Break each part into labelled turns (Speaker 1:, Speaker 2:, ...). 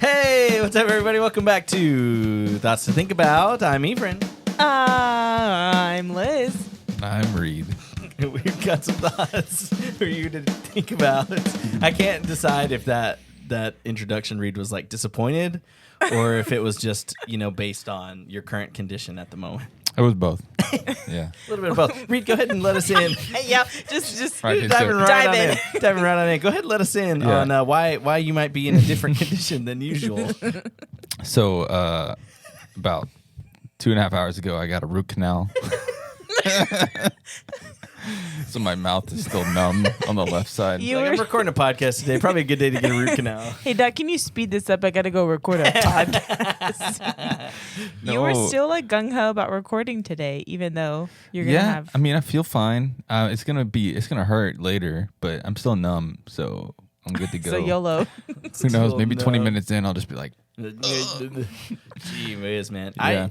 Speaker 1: Hey, what's up, everybody? Welcome back to Thoughts to Think About. I'm Efrain.
Speaker 2: I'm Liz.
Speaker 3: I'm Reid.
Speaker 1: We've got some thoughts for you to think about. I can't decide if that introduction read was like disappointed or if it was just, based on your current condition at the moment.
Speaker 3: It was both. Yeah.
Speaker 1: A little bit of both. Reid, go ahead and let us in.
Speaker 2: Yeah, just
Speaker 3: Right,
Speaker 1: diving
Speaker 2: dive
Speaker 1: right
Speaker 2: in.
Speaker 1: on in. Diving right on in. Go ahead and let us in on why you might be in a different condition than usual.
Speaker 3: So, about 2.5 hours ago, I got a root canal. So my mouth is still numb on the left side.
Speaker 1: I'm recording a podcast today. Probably a good day to get a root canal.
Speaker 2: Hey, Doc, can you speed this up? I got to go record a podcast.
Speaker 3: No.
Speaker 2: You were still like gung-ho about recording today, even though you're going to have...
Speaker 3: I mean, I feel fine. It's gonna hurt later, but I'm still numb, so I'm good to go.
Speaker 2: So YOLO.
Speaker 3: Who knows? Maybe 20 minutes in, I'll just be like,
Speaker 1: Gee whiz, man.
Speaker 3: Yeah.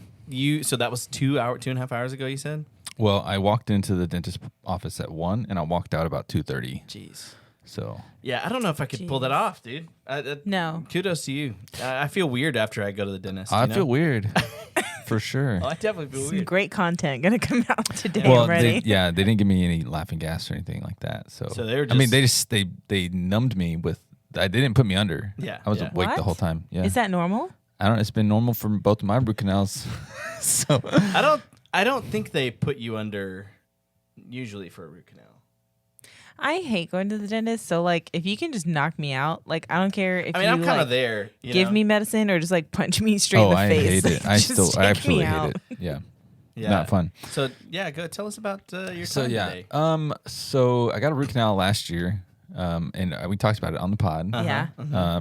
Speaker 1: So that was 2.5 hours ago, you said?
Speaker 3: well, I walked into the dentist office at 1, and I walked out about 2:30.
Speaker 1: Jeez.
Speaker 3: So
Speaker 1: Yeah, I don't know if I could pull that off, dude.
Speaker 2: No.
Speaker 1: Kudos to you. I feel weird after I go to the dentist.
Speaker 3: I feel weird, for sure.
Speaker 1: Oh, I definitely feel
Speaker 2: Some
Speaker 1: weird.
Speaker 2: great content going to come out today
Speaker 3: Well,
Speaker 2: already.
Speaker 3: they didn't give me any laughing gas or anything like that. So
Speaker 1: So they were
Speaker 3: I mean,
Speaker 1: just-
Speaker 3: they numbed me with. They didn't put me under.
Speaker 1: Yeah,
Speaker 3: I was
Speaker 1: yeah.
Speaker 3: awake the
Speaker 2: What?
Speaker 3: whole time. Yeah,
Speaker 2: Is that normal?
Speaker 3: I don't. It's been normal for both of my root canals. So
Speaker 1: I don't think they put you under usually for a root canal.
Speaker 2: I hate going to the dentist, so like if you can just knock me out, like I don't care if
Speaker 1: I'm
Speaker 2: you
Speaker 1: kind of
Speaker 2: like,
Speaker 1: there.
Speaker 2: give me medicine or just like punch me straight in the
Speaker 3: I
Speaker 2: face.
Speaker 3: hate it. I
Speaker 2: Just
Speaker 3: I
Speaker 2: take
Speaker 3: absolutely
Speaker 2: me out.
Speaker 3: hate it. Yeah,
Speaker 1: Yeah.
Speaker 3: not fun.
Speaker 1: So yeah, go tell us about your
Speaker 3: So
Speaker 1: time
Speaker 3: yeah,
Speaker 1: today.
Speaker 3: so I got a root canal last year, and we talked about it on the pod.
Speaker 2: Yeah.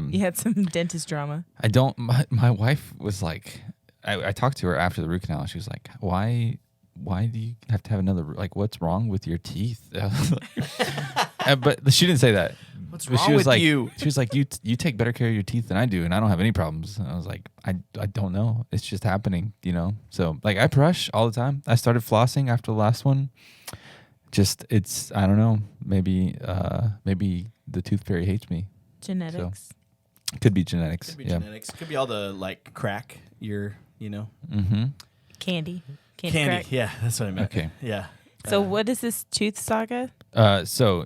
Speaker 2: You had some dentist drama.
Speaker 3: I don't. My wife was like, I talked to her after the root canal. And she was like, why do you have to have another? Like, what's wrong with your teeth? But she didn't say that.
Speaker 1: What's
Speaker 3: But
Speaker 1: wrong
Speaker 3: she was
Speaker 1: with
Speaker 3: like,
Speaker 1: you?
Speaker 3: She was like, you take better care of your teeth than I do, and I don't have any problems. And I was like, I don't know. It's just happening, So like, I brush all the time. I started flossing after the last one. Just I don't know. Maybe the tooth fairy hates me.
Speaker 2: Genetics.
Speaker 3: Could be genetics.
Speaker 1: Could be
Speaker 3: yeah.
Speaker 1: genetics. Could be all the like crack.
Speaker 3: Mm-hmm.
Speaker 2: Candy.
Speaker 1: Candy.
Speaker 2: Crack.
Speaker 1: Yeah, that's what I meant.
Speaker 3: Okay.
Speaker 1: Yeah.
Speaker 2: So what is this tooth saga?
Speaker 3: So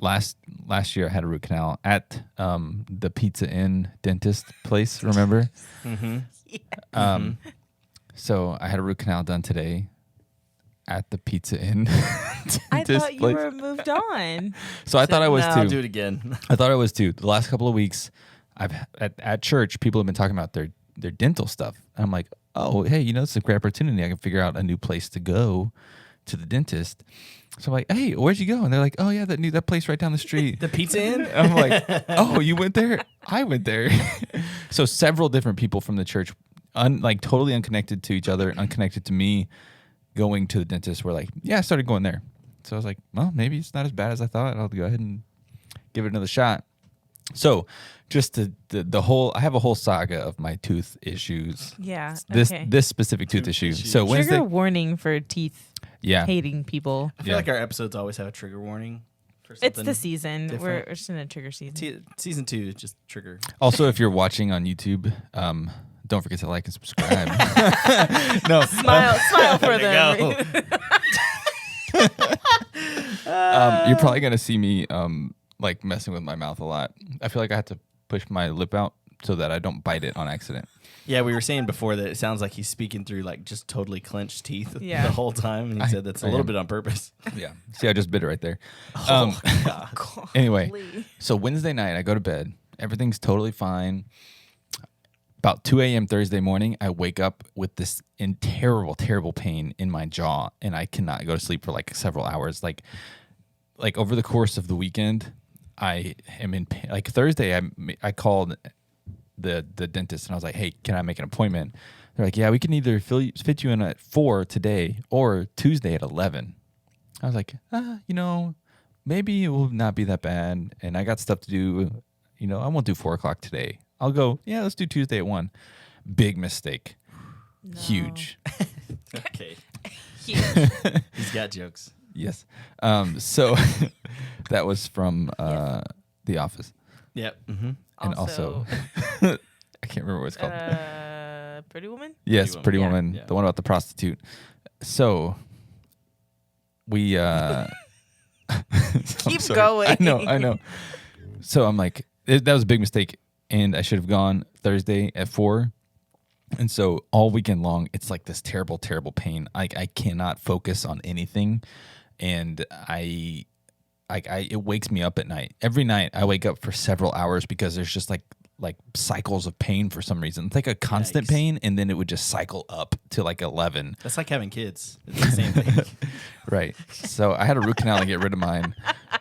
Speaker 3: last year I had a root canal at the Pizza Inn dentist place. Remember?
Speaker 1: Mm-hmm.
Speaker 3: So I had a root canal done today at the Pizza Inn dentist
Speaker 2: I thought you
Speaker 3: place.
Speaker 2: were moved on.
Speaker 3: So I thought I was
Speaker 1: I'll
Speaker 3: too.
Speaker 1: do it again.
Speaker 3: I thought I was too. The last couple of weeks, I've at church, people have been talking about their dental stuff. And I'm like, oh, hey, it's a great opportunity. I can figure out a new place to go to the dentist. So I'm like, hey, where'd you go? And they're like, oh yeah, that place right down the street.
Speaker 1: The Pizza Inn?
Speaker 3: I'm like, oh, you went there? I went there. So several different people from the church, totally unconnected to each other, unconnected to me, going to the dentist were like, yeah, I started going there. So I was like, well, maybe it's not as bad as I thought. I'll go ahead and give it another shot. So just the whole, I have a whole saga of my tooth issues.
Speaker 2: Yeah.
Speaker 3: This
Speaker 2: Okay.
Speaker 3: specific tooth issue.
Speaker 1: issues.
Speaker 3: So
Speaker 2: Trigger
Speaker 3: Wednesday,
Speaker 2: warning for teeth
Speaker 3: yeah.
Speaker 2: hating people.
Speaker 1: I feel
Speaker 3: Yeah.
Speaker 1: like our episodes always have a trigger warning. For
Speaker 2: It's
Speaker 1: something
Speaker 2: the season.
Speaker 1: different.
Speaker 2: We're just in a trigger season.
Speaker 1: Season 2 is just trigger.
Speaker 3: Also, if you're watching on YouTube, don't forget to like and subscribe. No,
Speaker 2: Smile for
Speaker 1: There you
Speaker 2: them.
Speaker 3: you're probably gonna see me messing with my mouth a lot. I feel like I have to push my lip out so that I don't bite it on accident.
Speaker 1: Yeah, we were saying before that it sounds like he's speaking through like just totally clenched teeth
Speaker 2: Yeah.
Speaker 1: the whole time. And he said that's a
Speaker 3: I
Speaker 1: little
Speaker 3: am.
Speaker 1: bit on purpose.
Speaker 3: Yeah. See, I just bit it right there.
Speaker 1: Oh, God.
Speaker 3: Anyway,
Speaker 2: Golly.
Speaker 3: so Wednesday night, I go to bed. Everything's totally fine. About 2 a.m. Thursday morning, I wake up with this terrible, terrible pain in my jaw, and I cannot go to sleep for like several hours. Like over the course of the weekend, I am in pain. Like Thursday, I called the dentist, and I was like, hey, can I make an appointment? They're like, yeah, we can either fit you in at 4 today or Tuesday at 11. I was like, maybe it will not be that bad, and I got stuff to do. I won't do 4 o'clock today. I'll go, yeah, let's do Tuesday at 1. Big mistake.
Speaker 2: No.
Speaker 3: Huge.
Speaker 1: Okay.
Speaker 2: Huge.
Speaker 1: He's got jokes.
Speaker 3: Yes. So that was from The Office.
Speaker 1: Yep. Mm-hmm.
Speaker 3: and also I can't remember what it's called.
Speaker 2: Pretty Woman.
Speaker 3: Yes, Pretty
Speaker 2: Yeah.
Speaker 3: Woman,
Speaker 1: Yeah.
Speaker 3: the one about the prostitute. So we
Speaker 2: Keep
Speaker 3: I'm sorry.
Speaker 2: going.
Speaker 3: I know. So I'm like, that was a big mistake, and I should have gone Thursday at 4. And so all weekend long, it's like this terrible, terrible pain. I cannot focus on anything, and it wakes me up at night. Every night I wake up for several hours because there's just like cycles of pain for some reason. It's like a constant
Speaker 1: Yikes.
Speaker 3: pain, and then it would just cycle up to like 11.
Speaker 1: That's like having kids. It's the same thing.
Speaker 3: Right. So I had a root canal to get rid of mine.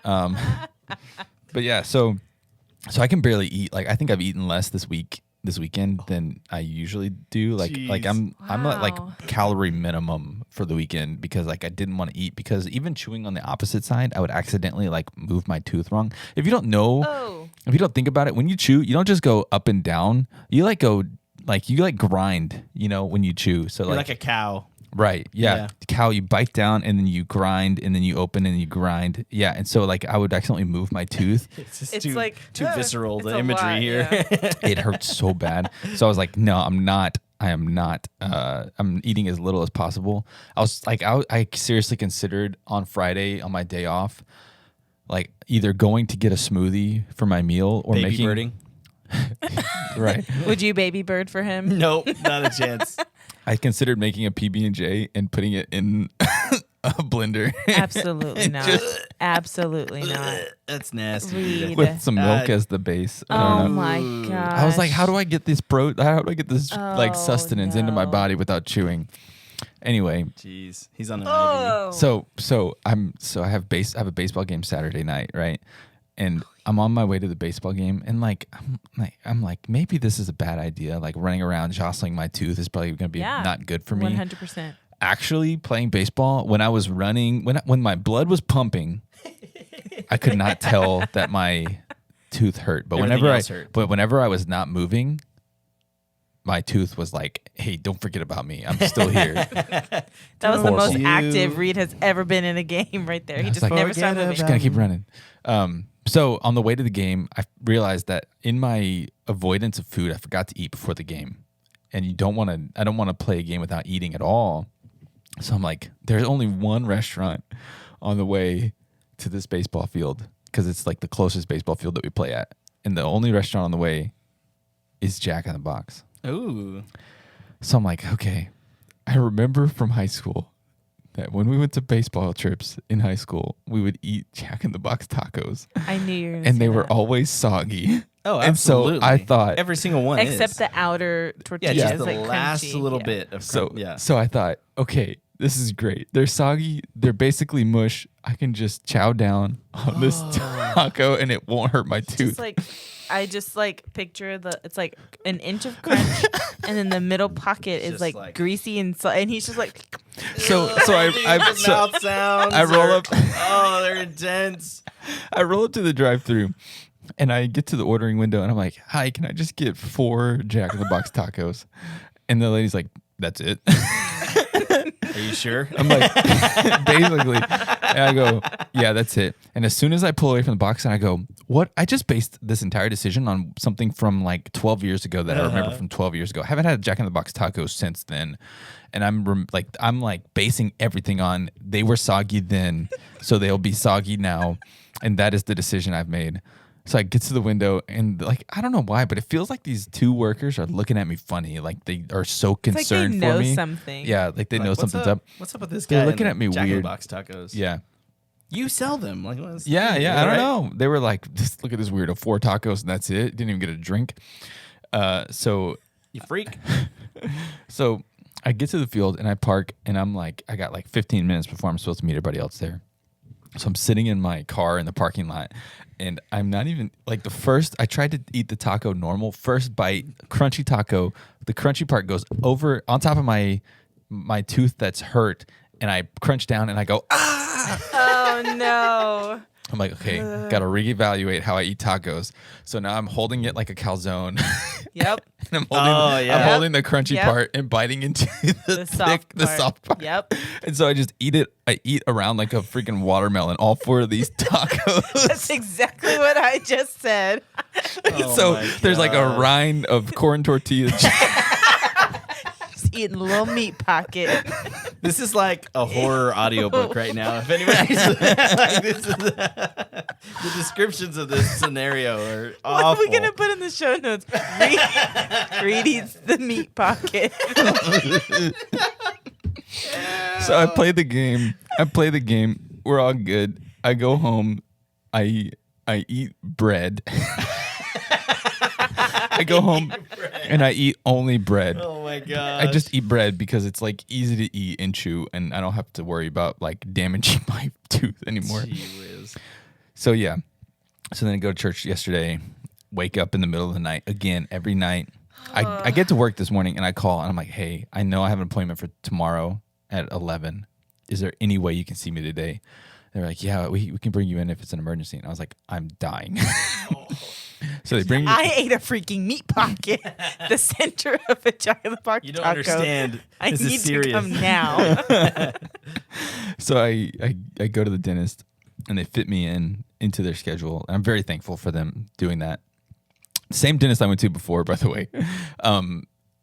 Speaker 3: But yeah, so I can barely eat. Like I think I've eaten less this weekend than I usually do. Like
Speaker 1: Jeez.
Speaker 3: I'm at like
Speaker 2: Wow.
Speaker 3: calorie minimum for the weekend because like I didn't want to eat, because even chewing on the opposite side, I would accidentally like move my tooth wrong. If you don't know,
Speaker 2: Oh.
Speaker 3: if you don't think about it, when you chew, you don't just go up and down. You like go like you like grind, when you chew. So
Speaker 1: You're like a cow.
Speaker 3: right. Yeah.
Speaker 1: Yeah.
Speaker 3: Cow, you bite down and then you grind and then you open and you grind. Yeah. And so like I would accidentally move my tooth.
Speaker 1: It's just
Speaker 2: It's
Speaker 1: too,
Speaker 2: like,
Speaker 1: too visceral,
Speaker 2: it's
Speaker 1: the
Speaker 2: a
Speaker 1: imagery
Speaker 2: lot,
Speaker 1: here.
Speaker 2: yeah.
Speaker 3: It hurts so bad. So I was like, no, I'm not. I am not. I'm eating as little as possible. I was like, I seriously considered on Friday on my day off, like either going to get a smoothie for my meal or
Speaker 1: Baby
Speaker 3: making
Speaker 1: birding.
Speaker 3: right.
Speaker 2: Would you baby bird for him?
Speaker 1: Nope, not a chance.
Speaker 3: I considered making a PB&J and putting it in a blender
Speaker 2: Absolutely not. Absolutely not.
Speaker 1: That's nasty.
Speaker 2: Reed.
Speaker 3: with some milk
Speaker 1: Uh,
Speaker 3: as the base. I
Speaker 2: Oh
Speaker 3: don't know.
Speaker 2: my god.
Speaker 3: I was like, how do I get this how do I get this like
Speaker 2: Oh,
Speaker 3: sustenance into my
Speaker 2: no.
Speaker 3: body without chewing? Anyway,
Speaker 1: Jeez, he's on an IV.
Speaker 2: Oh.
Speaker 3: so I have a baseball game Saturday night, right? And I'm on my way to the baseball game, and I'm like maybe this is a bad idea. Like running around jostling my tooth is probably going to be
Speaker 2: Yeah.
Speaker 3: not good for me.
Speaker 2: 100%.
Speaker 3: Actually, playing baseball, when I was running, when my blood was pumping, I could not tell that my tooth hurt. But
Speaker 1: Everything
Speaker 3: whenever
Speaker 1: else hurt.
Speaker 3: whenever I was not moving, my tooth was like, "Hey, don't forget about me. I'm still here."
Speaker 2: That was the
Speaker 3: Horrible.
Speaker 2: most
Speaker 1: You-
Speaker 2: active Reed has ever been in a game right there. He
Speaker 3: was
Speaker 2: just
Speaker 3: like,
Speaker 2: never stopped
Speaker 1: forget
Speaker 2: moving.
Speaker 3: Just gotta keep running. So on the way to the game, I realized that in my avoidance of food, I forgot to eat before the game, and I don't want to play a game without eating at all. So I'm like, there's only one restaurant on the way to this baseball field because it's like the closest baseball field that we play at, and the only restaurant on the way is Jack in the Box.
Speaker 1: Ooh.
Speaker 3: So I'm like, okay, I remember from high school that when we went to baseball trips in high school, we would eat Jack in the Box tacos,
Speaker 2: I knew you were gonna
Speaker 3: and
Speaker 2: say
Speaker 3: they were
Speaker 2: that.
Speaker 3: always soggy.
Speaker 1: Oh,
Speaker 3: And so
Speaker 1: absolutely.
Speaker 3: I thought-
Speaker 1: every single one
Speaker 2: Except
Speaker 1: is.
Speaker 2: the outer tortilla
Speaker 1: yeah,
Speaker 2: is
Speaker 1: just the
Speaker 2: like
Speaker 1: last
Speaker 2: crunchy.
Speaker 1: little
Speaker 2: Yeah.
Speaker 1: bit of
Speaker 3: So
Speaker 1: yeah.
Speaker 3: so I thought, okay, this is great. They're soggy. They're basically mush. I can just chow down on this taco, and it won't hurt my tooth.
Speaker 2: I just picture it's like an inch of crunch, and then the middle pocket is
Speaker 1: just
Speaker 2: like,
Speaker 1: like-
Speaker 2: greasy and he's just like,
Speaker 3: So
Speaker 1: His mouth sounds.
Speaker 3: I roll
Speaker 1: are-
Speaker 3: up-
Speaker 1: Oh, they're intense.
Speaker 3: I roll up to the drive-through, and I get to the ordering window, and I'm like, "Hi, can I just get 4 Jack in the Box tacos?" And the lady's like, "That's it."
Speaker 1: Are you sure?
Speaker 3: I'm like, basically, and I go, "Yeah, that's it." And as soon as I pull away from the box, and I go, "What?" I just based this entire decision on something from like 12 years ago that I remember from 12 years ago. I haven't had a Jack in the Box taco since then, and I'm basing everything on they were soggy then, so they'll be soggy now, and that is the decision I've made. So I get to the window, and I don't know why, but it feels like these 2 workers are looking at me funny, like they are so
Speaker 2: it's like they
Speaker 3: concerned
Speaker 2: know
Speaker 3: for me.
Speaker 2: something.
Speaker 3: Yeah, like they know
Speaker 1: What's
Speaker 3: something's up.
Speaker 1: What's up with this guy?
Speaker 3: They're looking
Speaker 1: and
Speaker 3: at me
Speaker 1: Jack in the
Speaker 3: weird.
Speaker 1: Box tacos.
Speaker 3: Yeah.
Speaker 1: You sell them. Like, what's
Speaker 3: Yeah, I don't
Speaker 1: right?
Speaker 3: know. They were like, just look at this weirdo, 4 tacos and that's it. Didn't even get a drink. So
Speaker 1: You freak.
Speaker 3: I get to the field and I park, and I'm like, I got like 15 minutes before I'm supposed to meet everybody else there. So I'm sitting in my car in the parking lot, and I'm not even I tried to eat the taco normal. First bite, crunchy taco. The crunchy part goes over on top of my tooth that's hurt, and I crunch down and I go, ah!
Speaker 2: Oh no.
Speaker 3: I'm like, okay, got to reevaluate how I eat tacos. So now I'm holding it like a calzone.
Speaker 2: Yep.
Speaker 3: And I'm holding the crunchy
Speaker 2: Yep.
Speaker 3: part and biting into the soft part.
Speaker 2: Yep.
Speaker 3: And so I just eat it. I eat around like a freaking watermelon, all 4 of these tacos.
Speaker 2: That's exactly what I just said.
Speaker 3: So there's like a rind of corn tortilla chips.
Speaker 2: Just eating a little meat pocket.
Speaker 1: This is like a horror audiobook right now. If anybody's like, this is the descriptions of this scenario are awful.
Speaker 2: What are we gonna put in the show notes? Reid eats the meat pocket.
Speaker 3: So I play the game. We're all good. I go home. I eat bread. I go home and I eat only bread.
Speaker 1: Oh my god!
Speaker 3: I just eat bread because it's like easy to eat and chew, and I don't have to worry about like damaging my tooth anymore.
Speaker 1: Gee whiz.
Speaker 3: So yeah. So then I go to church yesterday. Wake up in the middle of the night again every night. I get to work this morning and I call and I'm like, hey, I know I have an appointment for tomorrow at 11. Is there any way you can see me today? They're like, yeah, we can bring you in if it's an emergency. And I was like, I'm dying. So they bring me.
Speaker 2: I ate a freaking meat pocket, the center of a giant box
Speaker 1: You don't
Speaker 2: taco.
Speaker 1: understand.
Speaker 2: I
Speaker 1: This
Speaker 2: need
Speaker 1: is serious.
Speaker 2: to come now.
Speaker 3: So I go to the dentist and they fit me into their schedule. And I'm very thankful for them doing that. Same dentist I went to before, by the way.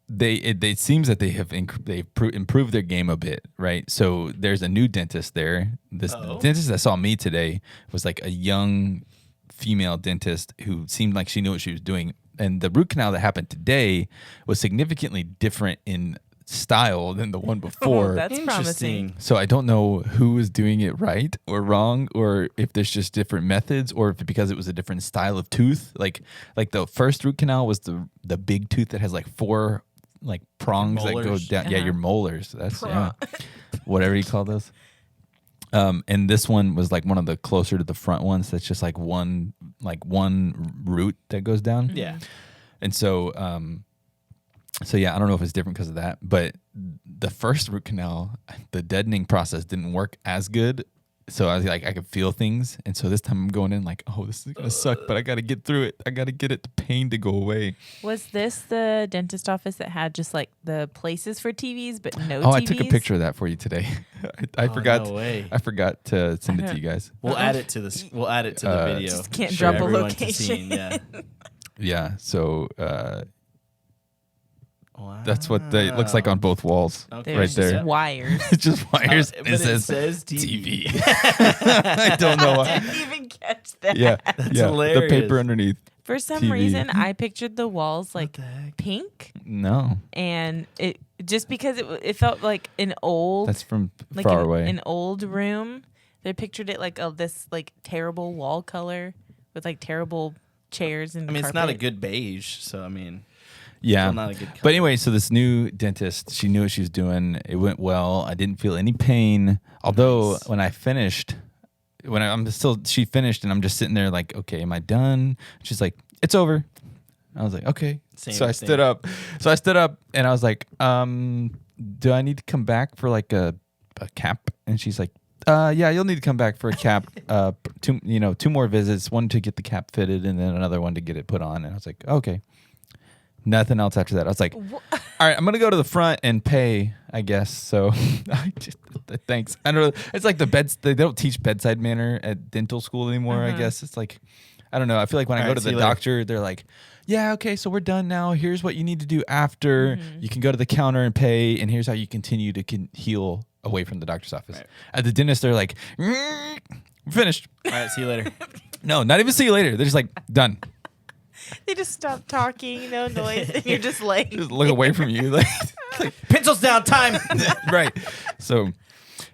Speaker 3: It seems that they've improved their game a bit, right? So there's a new dentist there. This dentist that saw me today was like a young female dentist who seemed like she knew what she was doing. And the root canal that happened today was significantly different in style than the one before.
Speaker 2: That's promising.
Speaker 3: So I don't know who is doing it right or wrong, or if there's just different methods, or if because it was a different style of tooth. Like the first root canal was the big tooth that has like 4 like prongs that go
Speaker 1: Molars.
Speaker 3: down. Yeah, your molars. That's whatever you call those. And this one was like one of the closer to the front ones. That's just like one root that goes down.
Speaker 1: Yeah.
Speaker 3: And so, yeah, I don't know if it's different because of that, but the first root canal, the deadening process didn't work as good. So I was like, I could feel things. And so this time I'm going in like, oh, this is going to suck, but I got to get through it. I got to get the pain to go away.
Speaker 2: Was this the dentist office that had just like the places for TVs, but no TVs?
Speaker 3: Oh, I took a picture of that for you today. I forgot.
Speaker 1: No way.
Speaker 3: I forgot to send it to you guys.
Speaker 1: We'll add it to this. We'll add it to the video.
Speaker 2: Just can't
Speaker 1: for
Speaker 2: drop a
Speaker 1: everyone to
Speaker 2: location.
Speaker 1: see. Yeah.
Speaker 3: Yeah. So
Speaker 1: Wow.
Speaker 3: that's what it looks like on both walls.
Speaker 1: Okay.
Speaker 2: There's
Speaker 3: Right
Speaker 2: just
Speaker 3: there.
Speaker 2: wires.
Speaker 3: It's just wires.
Speaker 1: But
Speaker 3: and it says
Speaker 1: TV.
Speaker 3: TV. I don't know why.
Speaker 2: I didn't even catch that.
Speaker 3: Yeah.
Speaker 1: That's
Speaker 3: The
Speaker 1: hilarious.
Speaker 3: paper underneath.
Speaker 2: For some
Speaker 3: TV.
Speaker 2: reason, I pictured the walls like
Speaker 1: the heck?
Speaker 2: pink,
Speaker 3: No.
Speaker 2: and it just because it felt like an old,
Speaker 3: That's from
Speaker 2: like
Speaker 3: far away.
Speaker 2: an old room. I pictured it like this like terrible wall color with like terrible chairs and.
Speaker 1: I mean, it's not a
Speaker 2: carpet.
Speaker 1: good beige, so I mean,
Speaker 3: Yeah.
Speaker 1: still not a good color.
Speaker 3: But anyway, so this new dentist, she knew what she was doing. It went well. I didn't feel any pain. Although
Speaker 1: Nice.
Speaker 3: when I finished, she finished and I'm just sitting there like, okay, am I done? She's like, it's over. I was like, okay.
Speaker 1: Same
Speaker 3: So I
Speaker 1: thing.
Speaker 3: stood up. And I was like, do I need to come back for like a cap? And she's like, yeah, you'll need to come back for a cap. 2 more visits, one to get the cap fitted and then another one to get it put on. And I was like, okay. Nothing else after that. I was like, all right, I'm going to go to the front and pay, I guess. So thanks. I don't know. It's like they don't teach bedside manner at dental school anymore, I guess. It's like, I don't know. I feel like when I
Speaker 1: All
Speaker 3: go
Speaker 1: right,
Speaker 3: to
Speaker 1: see
Speaker 3: the
Speaker 1: you later.
Speaker 3: doctor, they're like, yeah, okay, so we're done now. Here's what you need to do after. You can go to the counter and pay, and here's how you continue to heal away from the doctor's office.
Speaker 1: Right.
Speaker 3: At the dentist, they're like, we're finished.
Speaker 1: All right, see you later.
Speaker 3: No, not even see you later. They're just like, done.
Speaker 2: They just stop talking, no noise, and you're just like
Speaker 3: Just look away from you. Like,
Speaker 1: Pencils down, time.
Speaker 3: right. So,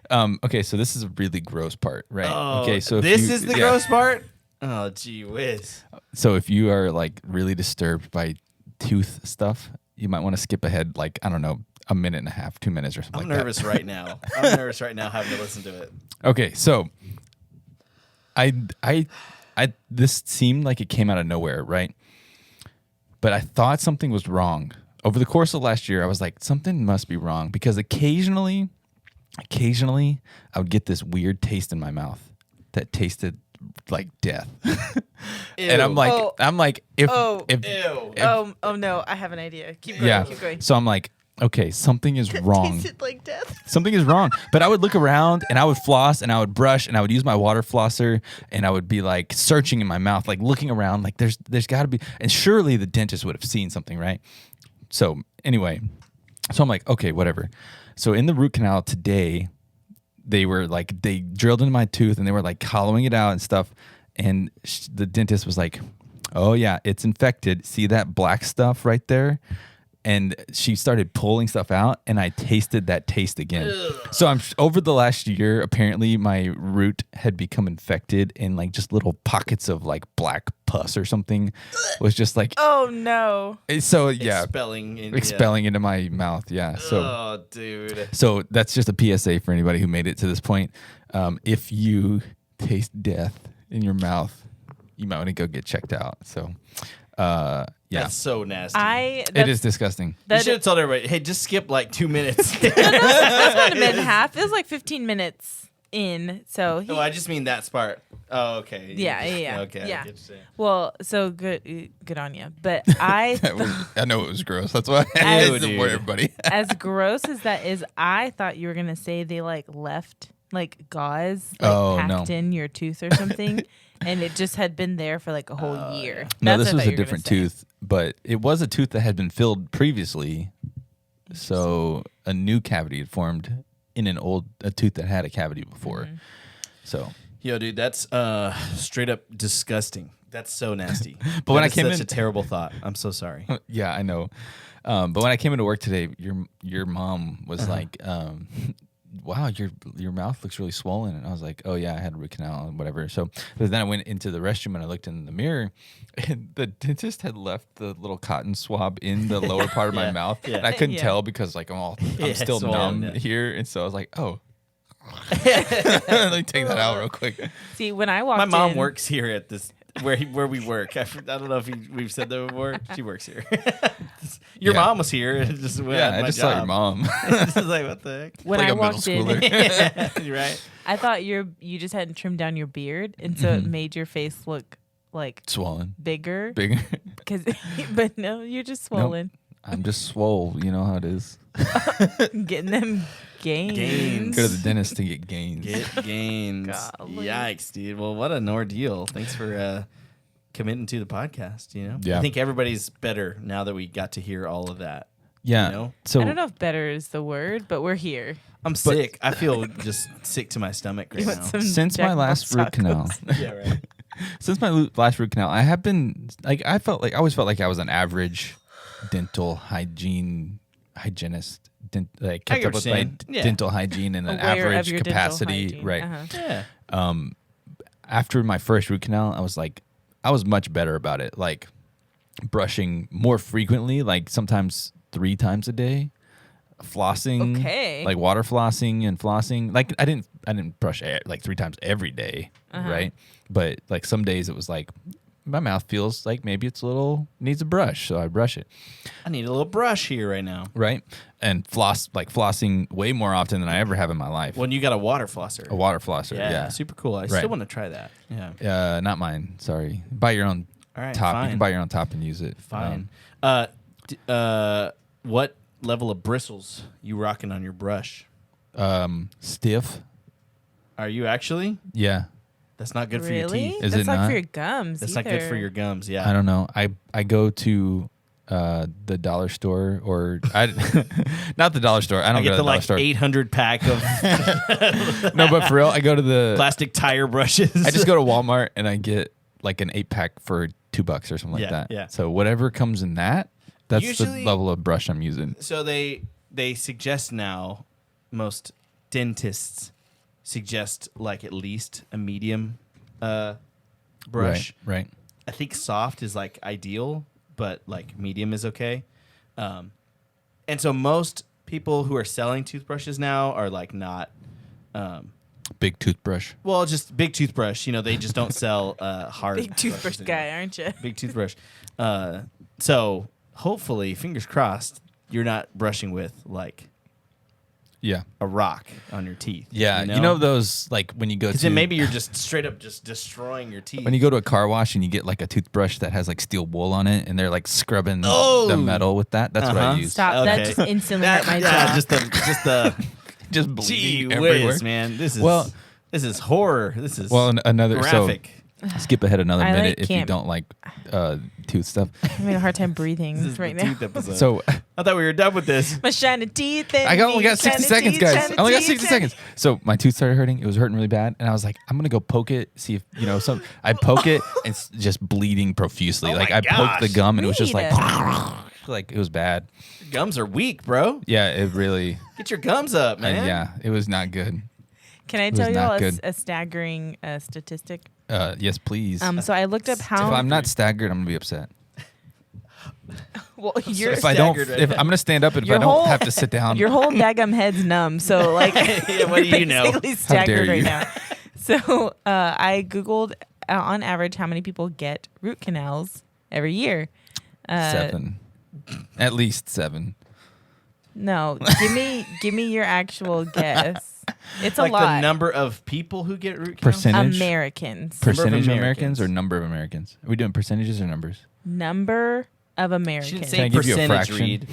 Speaker 3: okay, so this is a really gross part, right?
Speaker 1: Oh,
Speaker 3: okay, so if
Speaker 1: this
Speaker 3: you-
Speaker 1: is the
Speaker 3: yeah.
Speaker 1: gross part. Oh, gee whiz.
Speaker 3: So if you are like really disturbed by tooth stuff, you might want to skip ahead, like, I don't know, a minute and a half, 2 minutes or something.
Speaker 1: I'm
Speaker 3: like
Speaker 1: nervous right now. I'm nervous right now having to listen to it.
Speaker 3: that. Okay, so I this seemed like it came out of nowhere, right? But I thought something was wrong. Over the course of last year, I was like, something must be wrong because occasionally occasionally I would get this weird taste in my mouth that tasted like death. And I'm like,
Speaker 2: Oh.
Speaker 3: if
Speaker 1: Ew.
Speaker 2: Oh no, I have an idea. Keep going.
Speaker 3: yeah.
Speaker 2: Keep going.
Speaker 3: So I'm like, okay, something is wrong.
Speaker 2: Tasted like death.
Speaker 3: Something is wrong. But I would look around and I would floss and I would brush and I would use my water flosser and I would be like searching in my mouth, like looking around, like there's got to be, and surely the dentist would have seen something, right? So anyway, so I'm like, okay, whatever. So in the root canal today, they drilled into my tooth and they were like hollowing it out and stuff. And the dentist was like, oh yeah, it's infected. See that black stuff right there? And she started pulling stuff out, and I tasted that taste again. Ugh. So over the last year, apparently my root had become infected, and like just little pockets of like black pus or something was just like.
Speaker 2: Oh no!
Speaker 3: So yeah,
Speaker 1: expelling
Speaker 3: into my mouth. Yeah. So.
Speaker 1: Oh, dude.
Speaker 3: So that's just a PSA for anybody who made it to this point. If you taste death in your mouth, you might want to go get checked out. So. Yeah.
Speaker 1: That's so nasty.
Speaker 3: It is disgusting.
Speaker 1: You should have told everybody, hey, just skip like 2 minutes.
Speaker 2: That's not a minute and a half. It was like 15 minutes in. So
Speaker 1: I just mean that part. Oh, okay.
Speaker 2: Yeah.
Speaker 1: Okay.
Speaker 2: Yeah.
Speaker 1: I get what you're saying.
Speaker 2: Well, so good on you. But I
Speaker 3: know it was gross. That's why I had to support everybody.
Speaker 2: As gross as that is, I thought you were gonna say they like left like gauze packed in your tooth or something. And it just had been there for like a whole year.
Speaker 3: No, this was a different tooth, but it was a tooth that had been filled previously. So a new cavity had formed in a tooth that had a cavity before. Mm-hmm. So,
Speaker 1: yo, dude, that's straight up disgusting. That's so nasty.
Speaker 3: But when I came
Speaker 1: such a terrible thought. I'm so sorry.
Speaker 3: Yeah, I know. But when I came into work today, your mom was like. Wow, your mouth looks really swollen. And I was like, oh yeah, I had a root canal and whatever. So but then I went into the restroom and I looked in the mirror and the dentist had left the little cotton swab in the lower part of my mouth. Yeah. And I couldn't tell because like I'm still swollen, numb here. And so I was like, oh. Let me take that out real quick.
Speaker 2: See, when I walked
Speaker 1: my mom works here at this where we work. I don't know if we've said that before. She works here. Your mom was here. I just
Speaker 3: saw your mom.
Speaker 1: Just like, what the heck?
Speaker 2: When
Speaker 3: like
Speaker 2: I
Speaker 3: a
Speaker 2: walked
Speaker 3: middle
Speaker 2: in,
Speaker 3: schooler.
Speaker 1: Right?
Speaker 2: I thought you just hadn't trimmed down your beard, and so it made your face look like
Speaker 3: swollen,
Speaker 2: bigger.
Speaker 3: Because,
Speaker 2: but no, you're just swollen.
Speaker 3: Nope. I'm just swole. You know how it is.
Speaker 2: Getting them gains.
Speaker 3: Go to the dentist to get gains.
Speaker 1: Get gains.
Speaker 2: Golly.
Speaker 1: Yikes, dude. Well, what an ordeal. Thanks for committing to the podcast. You know,
Speaker 3: yeah.
Speaker 1: I think everybody's better now that we got to hear all of that.
Speaker 3: Yeah.
Speaker 1: You know?
Speaker 3: So
Speaker 2: I don't know if better is the word, but we're here.
Speaker 1: I'm sick. I feel just sick to my stomach right now.
Speaker 3: Since my last root canal.
Speaker 1: Yeah, right.
Speaker 3: Since my last root canal, I have been like I always felt like I was an average dental hygienist. Like kept up with my dental hygiene and an average capacity, right?
Speaker 1: Yeah.
Speaker 3: After my first root canal, I was much better about it. Like brushing more frequently, like sometimes 3 times a day. Flossing, like water flossing and flossing. Like I didn't brush like 3 times every day, right? But like some days it was like my mouth feels like maybe it's needs a brush, so I brush it.
Speaker 1: I need a little brush here right now,
Speaker 3: right? And flossing way more often than I ever have in my life.
Speaker 1: When you got a water flosser,
Speaker 3: yeah,
Speaker 1: super cool. I still want to try that. Yeah,
Speaker 3: not mine. Sorry, buy your own top.
Speaker 1: Fine.
Speaker 3: You can buy your own top and use it.
Speaker 1: Fine. What level of bristles you rocking on your brush?
Speaker 3: Stiff.
Speaker 1: Are you actually?
Speaker 3: Yeah.
Speaker 1: That's not good for your teeth.
Speaker 3: Is
Speaker 2: That's
Speaker 3: it
Speaker 2: not
Speaker 3: not
Speaker 2: for your gums.
Speaker 1: That's not good for your gums. Yeah.
Speaker 3: I don't know. I go to the dollar store or not the dollar store. I don't go to the dollar store.
Speaker 1: 800 pack of
Speaker 3: no, but for real, I go to the
Speaker 1: plastic tire brushes.
Speaker 3: I just go to Walmart and I get like an 8-pack for $2 or something like that.
Speaker 1: Yeah.
Speaker 3: So whatever comes in that's usually the level of brush I'm using.
Speaker 1: So they suggest now, most dentists suggest like at least a medium brush.
Speaker 3: Right.
Speaker 1: I think soft is like ideal, but like medium is okay. And so most people who are selling toothbrushes now are like not
Speaker 3: big toothbrush.
Speaker 1: Well, just big toothbrush. You know, they just don't sell hard.
Speaker 2: Big toothbrush guy, aren't you?
Speaker 1: Big toothbrush. So hopefully, fingers crossed, you're not brushing with like a rock on your teeth.
Speaker 3: Yeah, you know those like when you go to.
Speaker 1: Because then maybe you're just straight up just destroying your teeth.
Speaker 3: When you go to a car wash and you get like a toothbrush that has like steel wool on it, and they're like scrubbing the metal with that. That's what I use.
Speaker 2: Stop! That just instantly hurt my jaw.
Speaker 1: Just the
Speaker 3: just
Speaker 1: gee
Speaker 3: bleeding everywhere.
Speaker 1: whiz, man. This is horror. This is
Speaker 3: another
Speaker 1: graphic.
Speaker 3: So skip ahead another minute if you
Speaker 2: can't-
Speaker 3: don't like tooth stuff.
Speaker 2: I'm having a hard time breathing
Speaker 1: This is
Speaker 2: right
Speaker 1: the
Speaker 2: now.
Speaker 1: teeth episode.
Speaker 3: So
Speaker 1: I thought we were done with this.
Speaker 2: My shiny teeth.
Speaker 3: I only got 60 seconds, guys. I only got 60 seconds. So my tooth started hurting. It was hurting really bad, and I was like, I'm gonna go poke it, see if some. I poke it, and it's just bleeding profusely.
Speaker 1: Oh
Speaker 3: like
Speaker 1: my
Speaker 3: I poked the
Speaker 1: gosh.
Speaker 3: gum, and it was just
Speaker 2: Reid.
Speaker 3: like it was bad.
Speaker 1: Your gums are weak, bro.
Speaker 3: Yeah, it really.
Speaker 1: Get your gums up, man.
Speaker 3: Yeah, it was not good.
Speaker 2: Can I
Speaker 3: was
Speaker 2: tell you all
Speaker 3: not good.
Speaker 2: a staggering statistic?
Speaker 3: Yes, please.
Speaker 2: So I looked up
Speaker 3: if
Speaker 2: how.
Speaker 3: I'm not staggered, I'm gonna be upset.
Speaker 2: Well, you're
Speaker 3: If I don't,
Speaker 1: staggered right
Speaker 3: if
Speaker 1: now.
Speaker 3: I'm gonna stand up, and if
Speaker 2: Your
Speaker 3: I don't
Speaker 2: whole-
Speaker 3: have to sit down,
Speaker 2: your whole daggum head's numb. So like,
Speaker 1: Yeah, what do you know?
Speaker 2: basically
Speaker 3: dare
Speaker 2: staggered right
Speaker 3: you.
Speaker 2: now. So I googled on average how many people get root canals every year.
Speaker 3: 7, at least 7.
Speaker 2: No, give me your actual guess. It's
Speaker 1: Like
Speaker 2: a lot.
Speaker 1: the number of people who get root canals?
Speaker 3: Percentage.
Speaker 2: Americans.
Speaker 3: Percentage of
Speaker 1: Americans.
Speaker 3: Americans or number of Americans? Are we doing percentages or numbers?
Speaker 2: Number of
Speaker 1: She
Speaker 2: Americans.
Speaker 1: didn't
Speaker 3: Can
Speaker 1: say
Speaker 3: I give you a
Speaker 1: percentage,
Speaker 3: fraction?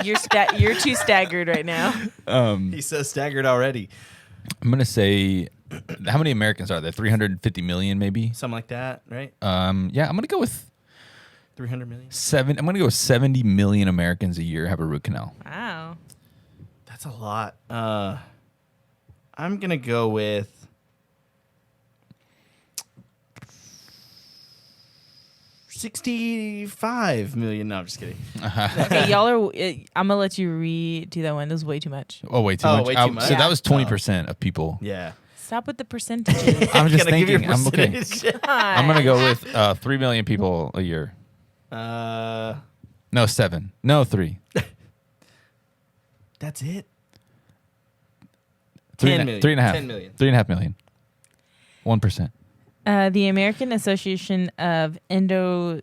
Speaker 1: Reid.
Speaker 2: You're too staggered right now.
Speaker 1: He's so staggered already.
Speaker 3: I'm gonna say, how many Americans are there? 350 million, maybe.
Speaker 1: Something like that, right?
Speaker 3: Yeah, I'm gonna go with
Speaker 1: 300 million?
Speaker 3: 7. I'm gonna go with 70 million Americans a year have a root canal.
Speaker 2: Wow.
Speaker 1: That's a lot. I'm going to go with 65 million. No, I'm just kidding.
Speaker 2: Okay, y'all are. I'm gonna let you redo that one. That was way too much.
Speaker 3: Oh, way too
Speaker 1: Oh,
Speaker 3: much.
Speaker 1: way too much?
Speaker 3: So
Speaker 2: Yeah.
Speaker 3: that was 20% of people.
Speaker 1: Yeah.
Speaker 2: Stop with the percentages.
Speaker 3: I'm just
Speaker 1: Gotta give you a
Speaker 3: thinking. I'm okay.
Speaker 1: percentage.
Speaker 3: I'm gonna go with 3 million people a year. No, 7. No, 3.
Speaker 1: That's it?
Speaker 3: 3
Speaker 1: 10
Speaker 3: and
Speaker 1: million.
Speaker 3: 3.5.
Speaker 1: 10 million.
Speaker 3: 3.5 million. 1%.
Speaker 2: The American Association of Endodontics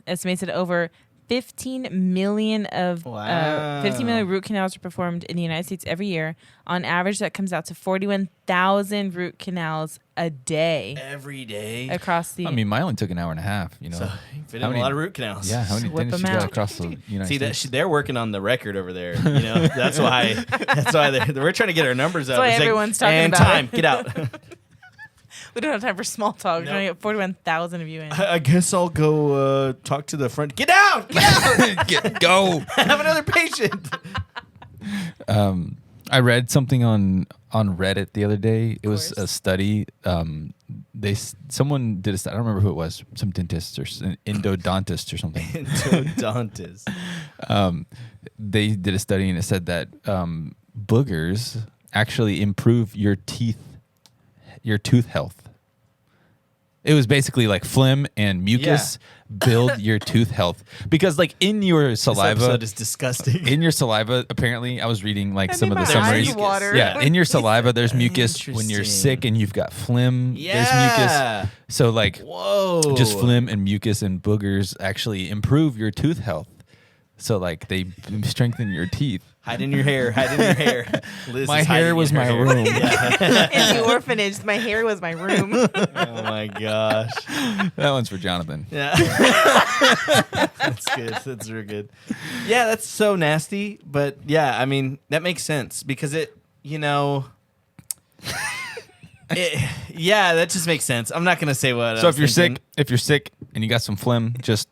Speaker 2: estimates that over 15 million
Speaker 1: Wow.
Speaker 2: 15 million root canals are performed in the United States every year. On average, that comes out to 41,000 root canals a day
Speaker 1: Every day.
Speaker 2: across the.
Speaker 3: I mean, mine only took an hour and a half. You know.
Speaker 1: So you fit
Speaker 3: How
Speaker 1: in a
Speaker 3: many-
Speaker 1: lot of root canals.
Speaker 3: Yeah, how many
Speaker 2: Whip
Speaker 3: dentists
Speaker 2: them
Speaker 3: you got
Speaker 2: out.
Speaker 3: across the United
Speaker 1: See that
Speaker 3: States?
Speaker 1: they're working on the record over there. You know, that's why. That's why we're trying to get our numbers up.
Speaker 2: why
Speaker 1: It's like,
Speaker 2: everyone's talking
Speaker 1: and
Speaker 2: about
Speaker 1: time.
Speaker 2: it."
Speaker 1: Get out.
Speaker 2: we don't have time for small talk. We're
Speaker 1: Nope.
Speaker 2: trying to get 41,000 of you in.
Speaker 1: I guess I'll go talk to the front. Get out! Get out!
Speaker 3: Go.
Speaker 1: I have another patient.
Speaker 3: I read something on Reddit the other day. It was
Speaker 2: course.
Speaker 3: a study. Someone did a study. I don't remember who it was. Some dentist or an endodontist or something.
Speaker 1: Endodontist.
Speaker 3: They did a study and it said that boogers actually improve your tooth health. It was basically like phlegm and mucus build your tooth health because like in your
Speaker 1: This
Speaker 3: saliva
Speaker 1: episode is disgusting.
Speaker 3: in your saliva apparently I was reading like
Speaker 2: I
Speaker 3: some
Speaker 2: think
Speaker 3: of the
Speaker 2: my eyes
Speaker 3: summaries.
Speaker 2: water.
Speaker 3: Yeah, in your saliva there's mucus when you're
Speaker 1: Interesting.
Speaker 3: sick and you've got phlegm. There's
Speaker 1: Yeah.
Speaker 3: mucus. So like
Speaker 1: Whoa.
Speaker 3: just phlegm and mucus and boogers actually improve your tooth health. So like they strengthen your teeth.
Speaker 1: Hide in your hair. Hide in your hair. Liz
Speaker 3: My
Speaker 1: is hiding
Speaker 3: hair
Speaker 1: in
Speaker 3: was
Speaker 1: her
Speaker 3: my
Speaker 1: hair.
Speaker 3: room.
Speaker 2: In the orphanage, my hair was my room.
Speaker 1: Oh my gosh.
Speaker 3: That one's for Jonathan.
Speaker 1: Yeah. That's good. That's real good. Yeah, that's so nasty. But yeah, I mean, that makes sense because it, you know. Yeah, that just makes sense. I'm not going to say what.
Speaker 3: So if you're sick and you got some phlegm, just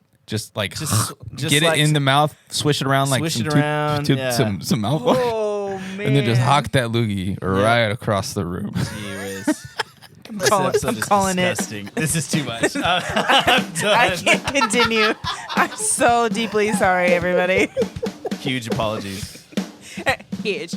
Speaker 3: like
Speaker 1: Just
Speaker 3: get
Speaker 1: like
Speaker 3: it in the mouth, swish it around like
Speaker 1: swish
Speaker 3: some
Speaker 1: it around, yeah.
Speaker 3: some mouthwash,
Speaker 2: Oh man!
Speaker 3: and then just hawk that loogie right across the room.
Speaker 2: I'm calling it.
Speaker 1: disgusting. This is too much. I'm done.
Speaker 2: I can't continue. I'm so deeply sorry, everybody.
Speaker 1: Huge apologies.
Speaker 2: Huge.